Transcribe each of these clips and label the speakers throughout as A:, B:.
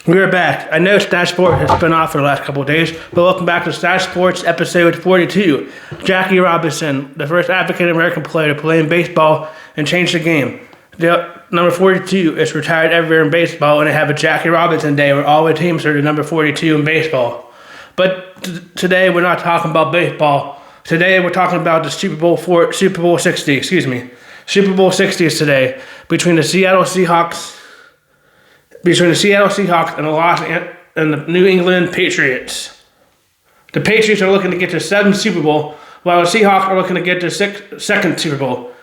A: We're back. I know Stache Sports has been off for the last couple of days, but welcome back to Stache Sports episode 42. Jackie Robinson, the first African-American player to play in baseball and change the game. The number 42 is retired everywhere in baseball, and they have a Jackie Robinson Day where all the teams are the number 42 in baseball. But today we're not talking about baseball. Today we're talking about the Super Bowl 60. Super Bowl 60 is today between the Seattle Seahawks and the New England Patriots. The Patriots are looking to get their 7th Super Bowl, while the Seahawks are looking to get their second Super Bowl.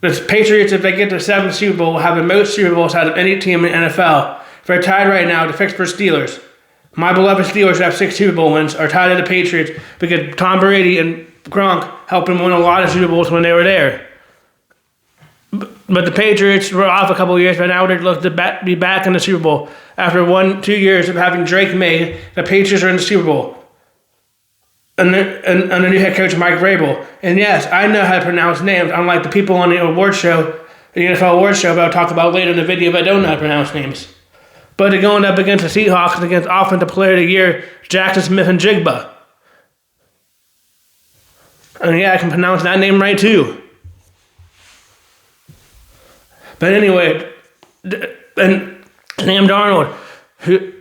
A: The Patriots, if they get their 7th Super Bowl, will have the most Super Bowls out of any team in the NFL. They're tied right now with the Pittsburgh Steelers. My beloved Steelers have 6 Super Bowl wins, are tied to the Patriots because Tom Brady and Gronk helped them win a lot of Super Bowls when they were there. But the Patriots were off a couple of years, but now they're looking to be back in the Super Bowl. After 1-2 years of having Drake May, the Patriots are in the Super Bowl. And the new head coach, Mike Vrabel. And yes, I know how to pronounce names, unlike the people on the award show, the NFL award show, that I'll talk about later in the video, but don't know how to pronounce names. But they're going up against the Seahawks and against Offensive Player of the Year, Jackson Smith-Njigba. And yeah, I can pronounce that name right too. But anyway, and Sam Darnold, who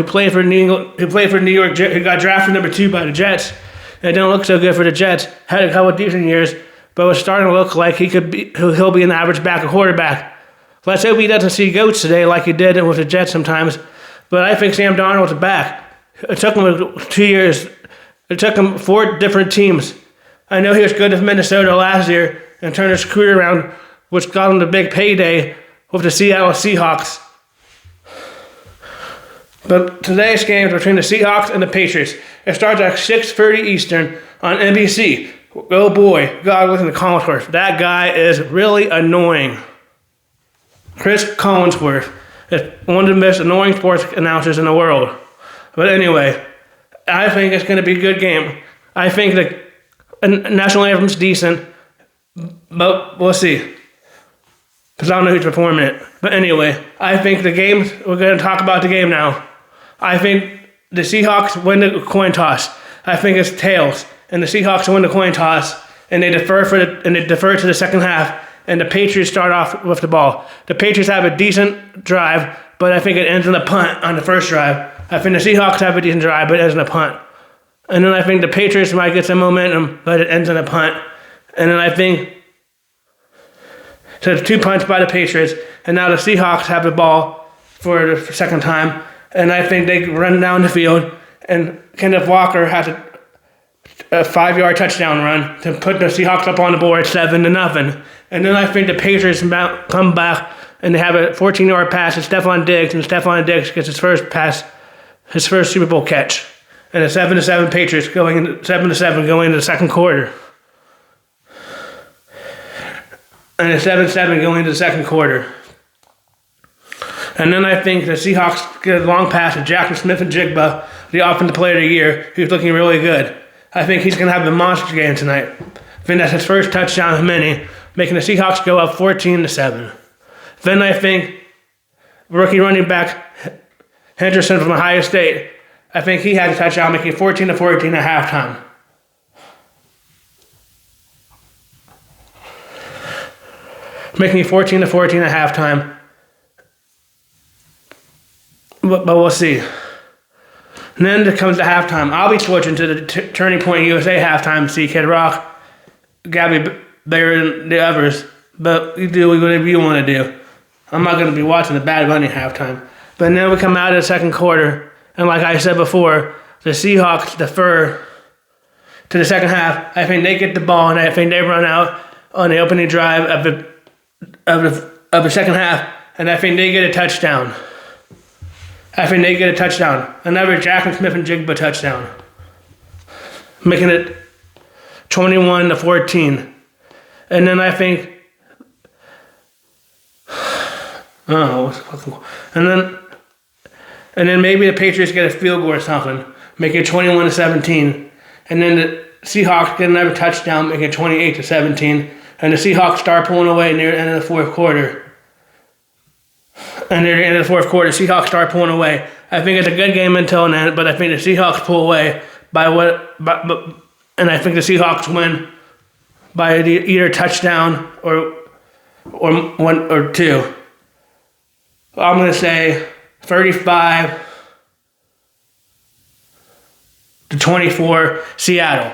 A: played for New York Jets, who got drafted number 2 by the Jets, and it didn't look so good for the Jets. Had a couple of decent years, but was starting to look like he'll be an average backup quarterback. Let's hope he doesn't see goats today like he did with the Jets sometimes. But I think Sam Darnold's back. It took him 2 years. It took him 4 different teams. I know he was good with Minnesota last year and turned his career around, which got him the big payday with the Seattle Seahawks. But today's game is between the Seahawks and the Patriots. It starts at 6:30 Eastern on NBC. Oh boy, God, listen to Collinsworth. That guy is really annoying. Chris Collinsworth is one of the most annoying sports announcers in the world. But anyway, I think it's going to be a good game. I think the national anthem's decent, but we'll see. Because I don't know who's performing it. But anyway, I think we're going to talk about the game now. I think the Seahawks win the coin toss. I think it's tails. And the Seahawks win the coin toss. And they defer to the second half. And the Patriots start off with the ball. The Patriots have a decent drive, but I think it ends in a punt on the first drive. I think the Seahawks have a decent drive, but it ends in a punt. And then I think the Patriots might get some momentum, but it ends in a punt. And then I think so it's 2 punts by the Patriots, and now the Seahawks have the ball for the second time, and I think they run down the field, and Kenneth Walker has a 5-yard touchdown run to put the Seahawks up on the board 7-0. And then I think the Patriots come back, and they have a 14-yard pass to Stephon Diggs, and Stephon Diggs gets his first Super Bowl catch. And the 7-7 Patriots going into the second quarter. And a 7-7 going into the second quarter. And then I think the Seahawks get a long pass to Jackson Smith-Njigba, the Offensive Player of the Year, who's looking really good. I think he's going to have a monster game tonight. I think that's his first touchdown of many, making the Seahawks go up 14-7. Then I think rookie running back Henderson from Ohio State, I think he had a touchdown, making 14-14 at halftime. Making it 14-14 at halftime. But we'll see. And then it comes to halftime. I'll be switching to the Turning Point USA halftime to see Kid Rock, Gabby Bear, and the others. But you do whatever you want to do. I'm not going to be watching the Bad Bunny halftime. But then we come out of the second quarter, and like I said before, the Seahawks defer to the second half. I think they get the ball, and I think they run out on the opening drive of the second half, and I think they get a touchdown. Another Jackson Smith-Njigba touchdown. Making it 21-14. And then I think and then maybe the Patriots get a field goal or something, make it 21-17. And then the Seahawks get another touchdown, make it 28-17. And the Seahawks start pulling away near the end of the fourth quarter. And near the end of the fourth quarter, Seahawks start pulling away. I think it's a good game until then, but I think the Seahawks pull away and I think the Seahawks win by either a touchdown or one or two. I'm going to say 35-24 Seattle.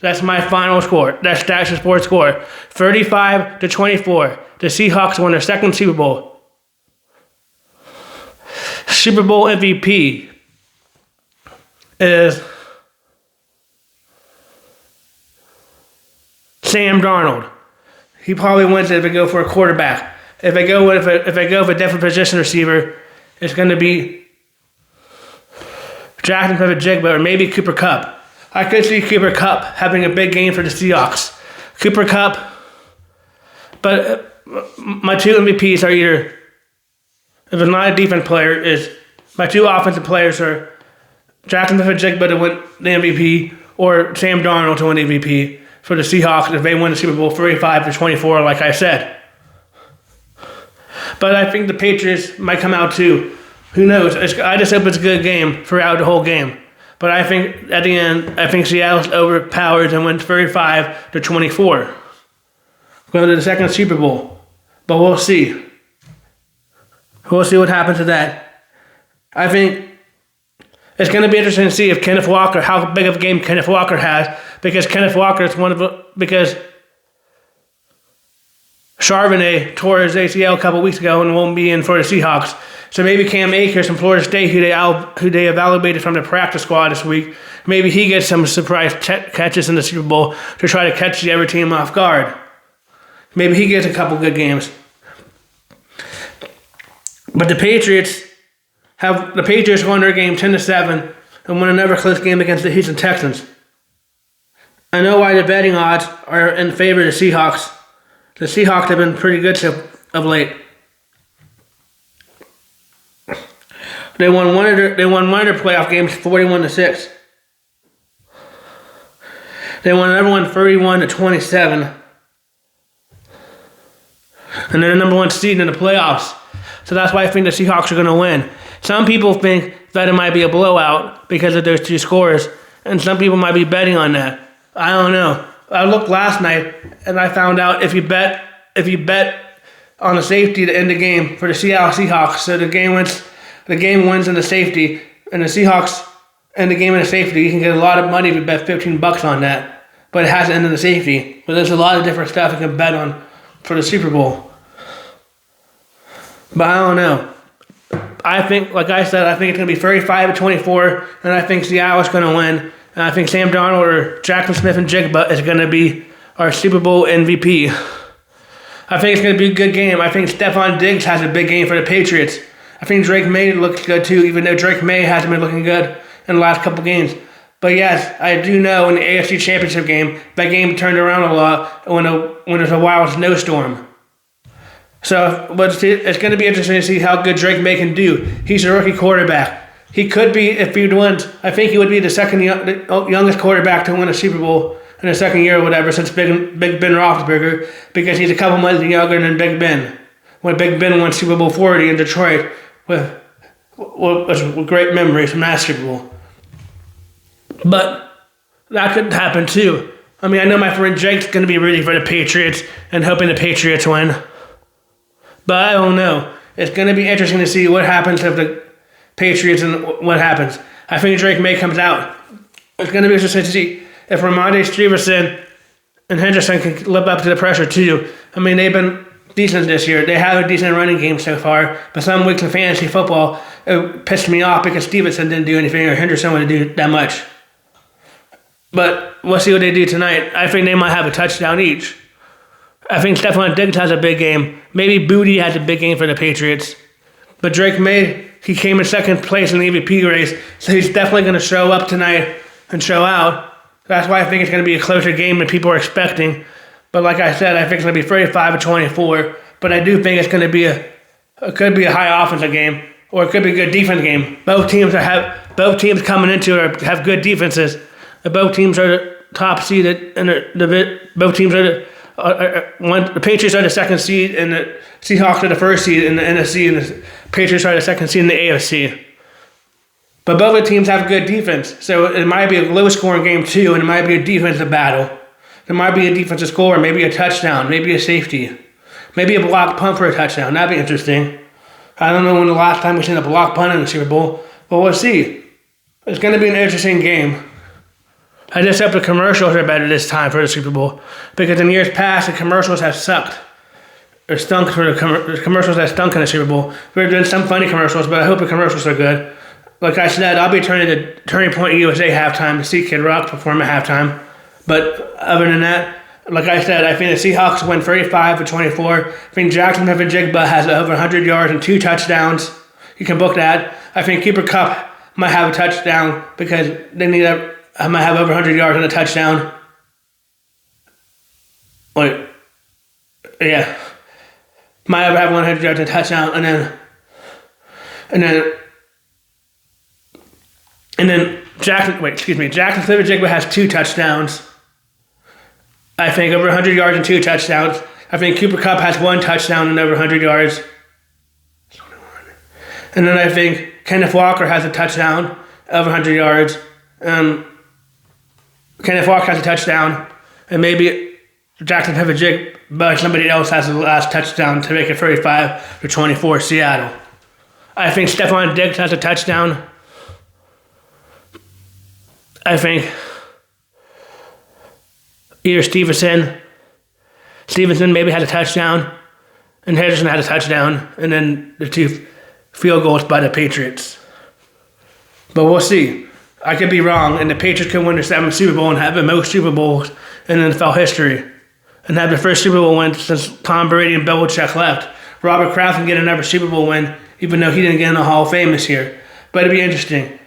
A: That's my final score. That's Stache Sports score. 35-24. The Seahawks won their second Super Bowl. Super Bowl MVP is Sam Darnold. He probably wins it if they go for a quarterback. If they go with a different position receiver, it's going to be Jackson Smith-Njigba or maybe Cooper Kupp. I could see Cooper Kupp having a big game for the Seahawks. Cooper Kupp, but my two MVPs are either, if it's not a defense player, is my two offensive players are Jackson Smith-Njigba to win the MVP or Sam Darnold to win the MVP for the Seahawks if they win the Super Bowl 35-24, like I said. But I think the Patriots might come out too. Who knows? I just hope it's a good game throughout the whole game. But I think at the end, I think Seattle's overpowered and wins 35-24. Going to the second Super Bowl. But we'll see. We'll see what happens to that. I think it's going to be interesting to see if Kenneth Walker, how big of a game Kenneth Walker has, because Kenneth Walker is because Charbonnet tore his ACL a couple weeks ago and won't be in for the Seahawks. So maybe Cam Akers from Florida State, who they evaluated from the practice squad this week, maybe he gets some surprise catches in the Super Bowl to try to catch the other team off guard. Maybe he gets a couple good games. But the Patriots won their game 10-7 and won another close game against the Houston Texans. I know why the betting odds are in favor of the Seahawks. The Seahawks have been pretty good of late. They won one of their playoff games 41-6. They won another one 31-27. And they're the number one seed in the playoffs. So that's why I think the Seahawks are going to win. Some people think that it might be a blowout because of those two scores, and some people might be betting on that. I don't know. I looked last night and I found out if you bet on the safety to end the game for the Seattle Seahawks, so the game wins in the safety, and the Seahawks end the game in the safety, you can get a lot of money if you bet $15 on that. But it has to end in the safety. But there's a lot of different stuff you can bet on for the Super Bowl. But I don't know. I think, like I said, I think it's going to be 35-24, and I think Seattle's going to win. And I think Sam Darnold or Jackson Smith-Njigba is going to be our Super Bowl MVP. I think it's going to be a good game. I think Stephon Diggs has a big game for the Patriots. I think Drake May looks good too, even though Drake May hasn't been looking good in the last couple games. But yes, I do know in the AFC Championship game, that game turned around a lot when there's a wild snowstorm. So, but it's going to be interesting to see how good Drake May can do. He's a rookie quarterback. He could be, if he wins, I think he would be the second youngest quarterback to win a Super Bowl in his second year or whatever since Big Ben Roethlisberger, because he's a couple months younger than Big Ben. When Big Ben won Super Bowl 40 in Detroit with great memories from that Super Bowl. But that could happen too. I mean, I know my friend Jake's going to be rooting for the Patriots and hoping the Patriots win. But I don't know. It's going to be interesting to see what happens if the Patriots and what happens. I think Drake May comes out. It's going to be interesting to see if Ramondre Stevenson and Henderson can live up to the pressure too. I mean, they've been decent this year. They have a decent running game so far, but some weeks in fantasy football, it pissed me off because Stevenson didn't do anything or Henderson wouldn't do that much. But we'll see what they do tonight. I think they might have a touchdown each. I think Stephon Diggs has a big game. Maybe Booty has a big game for the Patriots. But Drake May, he came in second place in the MVP race, so he's definitely going to show up tonight and show out. That's why I think it's going to be a closer game than people are expecting. But like I said, I think it's going to be 35-24. But I do think it's going to be it could be a high offensive game, or it could be a good defense game. Both teams coming into it have good defenses. Both teams are the top seeded, and both teams are the Patriots are the second seed, and the Seahawks are the first seed in the NFC. Patriots are the second seed in the AFC. But both the teams have good defense, so it might be a low-scoring game too, and it might be a defensive battle. There might be a defensive score, maybe a touchdown, maybe a safety, maybe a blocked punt for a touchdown. That'd be interesting. I don't know when the last time we've seen a blocked punt in the Super Bowl, but we'll see. It's going to be an interesting game. I just hope the commercials are better this time for the Super Bowl, because in years past, the commercials have sucked. Or stunk for the commercials that stunk in the Super Bowl. We're doing some funny commercials, but I hope the commercials are good. Like I said, I'll be turning to Turning Point USA halftime to see Kid Rock perform at halftime. But other than that, like I said, I think the Seahawks win 35-24. I think Jackson Jigba has over 100 yards and 2 touchdowns. You can book that. I think Cooper Kupp might have a touchdown because they might have over 100 yards and a touchdown. Wait. Yeah. Might have 100 yards and a touchdown, and then Jackson Jigba has 2 touchdowns. I think over 100 yards and 2 touchdowns. I think Cooper Kupp has 1 touchdown and over 100 yards. And then I think Kenneth Walker has a touchdown, over 100 yards. Kenneth Walker has a touchdown, and maybe Jackson Jigba, but somebody else has the last touchdown to make it 35-24 Seattle. I think Stephon Diggs has a touchdown. I think either Stevenson maybe had a touchdown, and Henderson had a touchdown, and then the 2 field goals by the Patriots. But we'll see. I could be wrong, and the Patriots could win their 7th Super Bowl and have the most Super Bowls in NFL history, and have the first Super Bowl win since Tom Brady and Belichick left. Robert Kraft can get another Super Bowl win, even though he didn't get in the Hall of Fame this year. But it'd be interesting.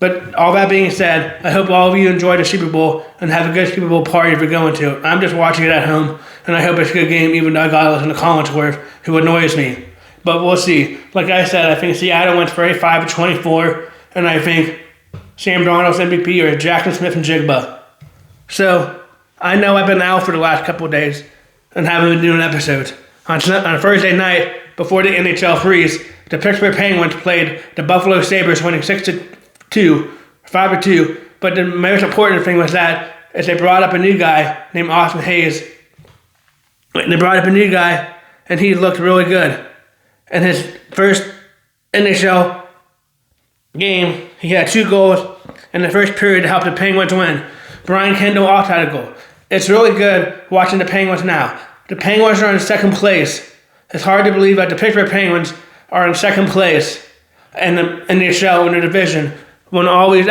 A: But all that being said, I hope all of you enjoy the Super Bowl and have a good Super Bowl party if you're going to it. I'm just watching it at home, and I hope it's a good game, even though I got to listen to Collinsworth, who annoys me. But we'll see. Like I said, I think Seattle wins 35-24, and I think Sam Darnold's MVP or Jackson Smith-Njigba. So, I know I've been out for the last couple of days and haven't been doing episodes. On Thursday night, before the NHL freeze, the Pittsburgh Penguins played the Buffalo Sabres, winning 5-2. But the most important thing was that is they brought up a new guy named Austin Hayes. They brought up a new guy, and he looked really good. In his first NHL game, he had 2 goals in the first period to help the Penguins win. Brian Kendall also had a goal. It's really good watching the Penguins now. The Penguins are in second place. It's hard to believe that the Pittsburgh Penguins are in second place in the NHL in the division when all these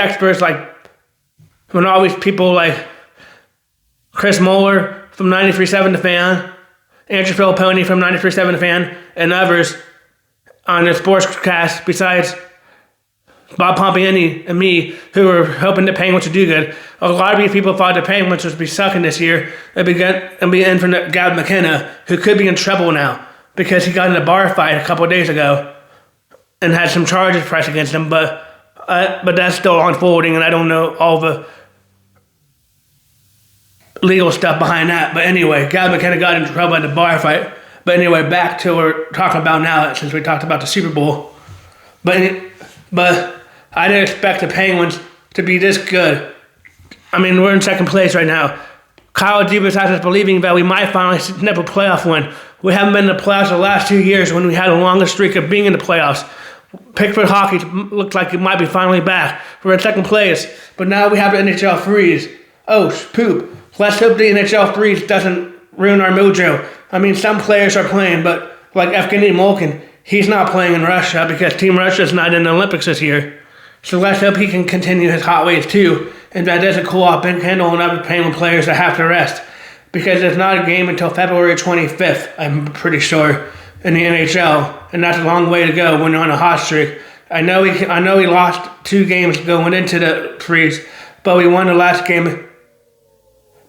A: people like Chris Mueller from 93.7 The Fan, Andrew Filipponi from 93.7 The Fan, and others on the sportscast besides Bob Pompiani and me, who were hoping the Penguins would do good. A lot of these people thought the Penguins would be sucking this year and be in for Gab McKenna, who could be in trouble now because he got in a bar fight a couple of days ago and had some charges pressed against him. But that's still unfolding, and I don't know all the legal stuff behind that. But anyway, Gab McKenna got in trouble in the bar fight. But anyway, back to what we're talking about now, since we talked about the Super Bowl. But I didn't expect the Penguins to be this good. I mean, we're in second place right now. Kyle Dubas has us believing that we might finally snip a playoff win. We haven't been in the playoffs the last 2 years when we had a longest streak of being in the playoffs. Pittsburgh hockey looked like it might be finally back. We're in second place, but now we have the NHL freeze. Oh, poop. Let's hope the NHL freeze doesn't ruin our mojo. I mean, some players are playing, but like Evgeny Malkin, he's not playing in Russia because Team Russia's not in the Olympics this year. So let's hope he can continue his hot ways too, and that doesn't cool off Ben Kendall and other Penguin players that have to rest. Because there's not a game until February 25th, I'm pretty sure, in the NHL, and that's a long way to go when you're on a hot streak. I know he lost 2 games going into the freeze, but we won the last game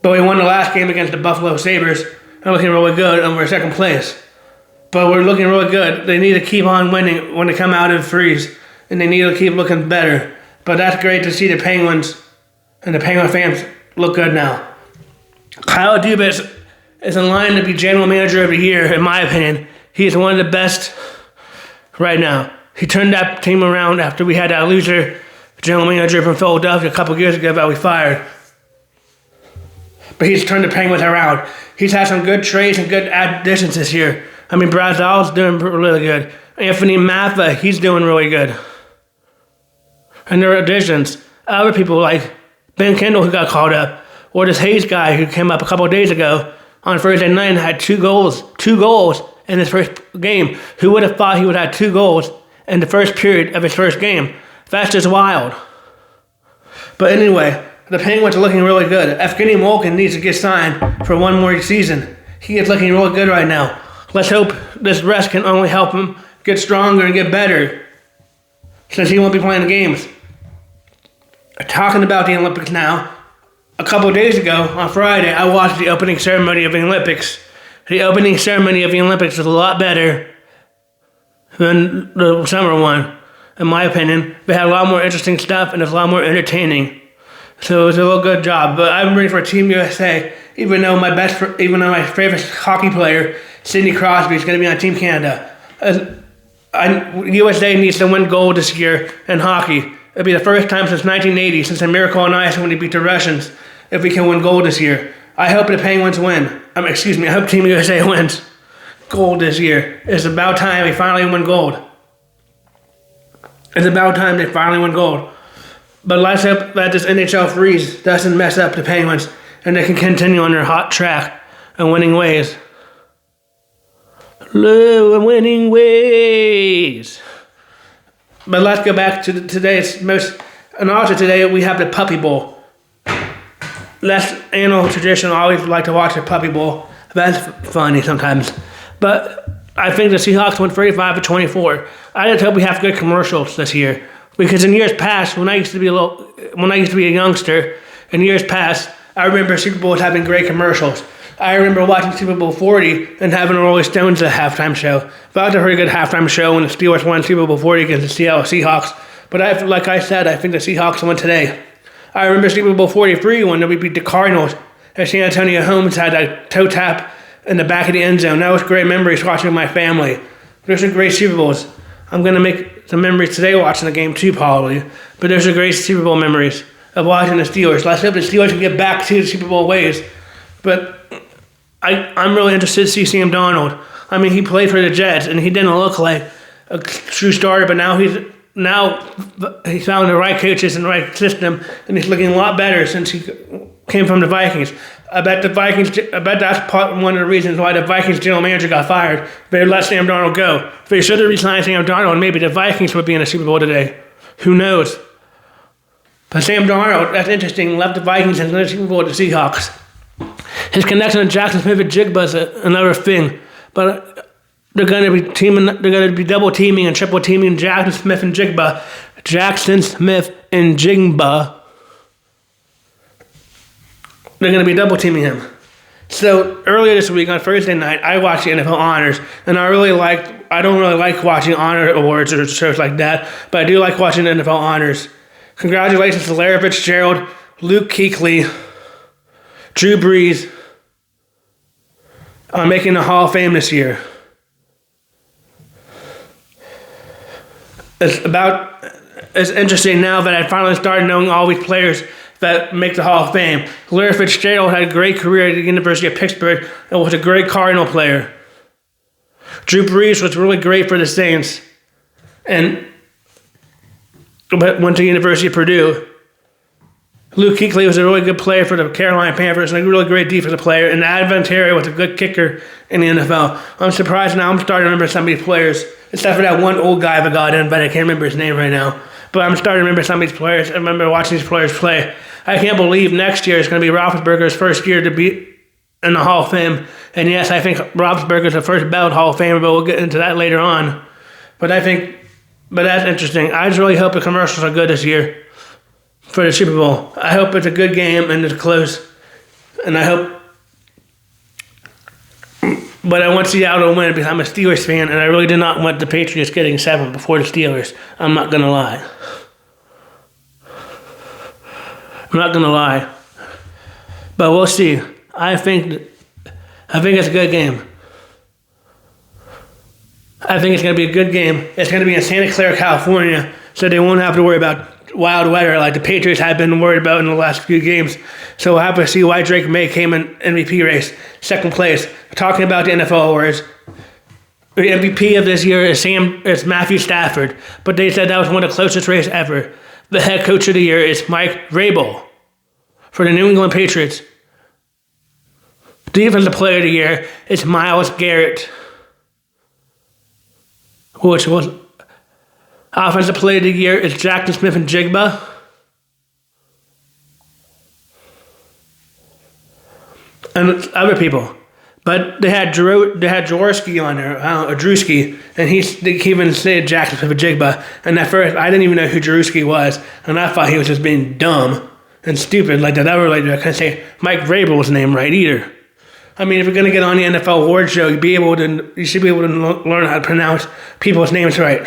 A: against the Buffalo Sabres, and looking really good, and we're second place. But we're looking really good. They need to keep on winning when they come out of the freeze, and they need to keep looking better. But that's great to see the Penguins and the Penguin fans look good now. Kyle Dubas is in line to be general manager of the year, in my opinion. He is one of the best right now. He turned that team around after we had that loser general manager from Philadelphia a couple years ago that we fired. But he's turned the Penguins around. He's had some good trades and good additions this year. I mean, Brazdal's doing really good. Anthony Maffa, he's doing really good. And there are additions. Other people like Ben Kendall, who got called up, or this Hayes guy who came up a couple of days ago on Thursday night and had two goals in his first game. Who would have thought he would have 2 goals in the first period of his first game? That's just wild. But anyway, the Penguins are looking really good. Evgeny Malkin needs to get signed for one more season. He is looking really good right now. Let's hope this rest can only help him get stronger and get better, since he won't be playing the games. Talking about the Olympics now, a couple of days ago, on Friday, I watched the opening ceremony of the Olympics. The opening ceremony of the Olympics was a lot better than the summer one, in my opinion. They had a lot more interesting stuff and it was a lot more entertaining. So it was a real good job. But I'm ready for Team USA, even though my favorite hockey player, Sidney Crosby, is going to be on Team Canada. USA needs to win gold this year in hockey. It'll be the first time since 1980, since the Miracle on Ice when they beat the Russians, if we can win gold this year. I hope the Penguins win. I hope Team USA wins gold this year. It's about time we finally win gold. It's about time they finally win gold. But let's hope that this NHL freeze doesn't mess up the Penguins and they can continue on their hot track and winning ways. Winning ways. But let's go back to today's most... And also today we have the Puppy Bowl. That's annual tradition. I always like to watch the Puppy Bowl. That's funny sometimes. But I think the Seahawks went 35-24. I just hope we have good commercials this year. Because in years past, when I used to be a youngster, in years past, I remember Super Bowls having great commercials. I remember watching Super Bowl 40 and having the Rolling Stones at the halftime show. That was a very good halftime show when the Steelers won Super Bowl 40 against the Seattle Seahawks. But like I said, I think the Seahawks won today. I remember Super Bowl 43 when we beat the Cardinals and San Antonio Holmes had a toe tap in the back of the end zone. That was great memories watching with my family. There's some great Super Bowls. I'm going to make some memories today watching the game too, probably. But there's some great Super Bowl memories of watching the Steelers. Let's hope the Steelers can get back to the Super Bowl ways. But I'm really interested to see Sam Darnold. I mean, he played for the Jets, and he didn't look like a true starter, but now he's found the right coaches and the right system, and he's looking a lot better since he came from the Vikings. I bet that's one of the reasons why the Vikings general manager got fired. They let Sam Darnold go. If they should have resigned Sam Darnold, maybe the Vikings would be in the Super Bowl today. Who knows? But Sam Darnold, that's interesting, left the Vikings and the Super Bowl with the Seahawks. His connection to Jackson Smith and Jigba is another thing. But they're going to be double teaming and triple teaming Jackson Smith and Jigba. They're going to be double teaming him. So earlier this week on Thursday night, I watched the NFL Honors, and I don't really like watching honor awards or shows like that, but I do like watching the NFL Honors. Congratulations to Larry Fitzgerald, Luke Kuechly, Drew Brees on making the Hall of Fame this year. It's interesting now that I finally started knowing all these players that make the Hall of Fame. Larry Fitzgerald had a great career at the University of Pittsburgh and was a great Cardinal player. Drew Brees was really great for the Saints and went to the University of Purdue. Luke Kuechly was a really good player for the Carolina Panthers and a really great defensive player. And Adam Vinatieri was a good kicker in the NFL. I'm surprised now I'm starting to remember some of these players, except for that one old guy that got in, but I can't remember his name right now. But I'm starting to remember some of these players. I remember watching these players play. I can't believe next year is going to be Roethlisberger's first year to be in the Hall of Fame. And yes, I think Roethlisberger's the first ballot Hall of Famer, but we'll get into that later on. But that's interesting. I just really hope the commercials are good this year for the Super Bowl. I hope it's a good game and it's close. And but I want Seattle to win because I'm a Steelers fan and I really did not want the Patriots getting 7 before the Steelers. I'm not going to lie. But we'll see. I think it's a good game. I think it's going to be a good game. It's going to be in Santa Clara, California, so they won't have to worry about wild weather like the Patriots have been worried about in the last few games. So we'll have to see why Drake May came in MVP race, second place. Talking about the NFL awards, the MVP of this year is Matthew Stafford, but they said that was one of the closest races ever. The head coach of the year is Mike Vrabel for the New England Patriots. Defensive player of the year is Myles Garrett, which was offensive player of the year is Jackson Smith and Jigba. And other people. But they had Jaworski on there, or Drewski, and they even said Jackson Smith and Jigba. And at first, I didn't even know who Jaworski was, and I thought he was just being dumb and stupid like that. I couldn't say Mike Vrabel's name right either. I mean, if you're going to get on the NFL award show, you should be able to learn how to pronounce people's names right.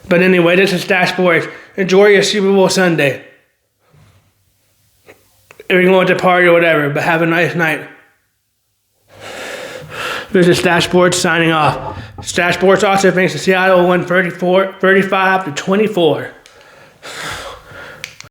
A: But anyway, this is Stache Sports. Enjoy your Super Bowl Sunday. If you're going to party or whatever, but have a nice night. This is Stache Sports signing off. Stache Sports also thanks to Seattle won 35-24.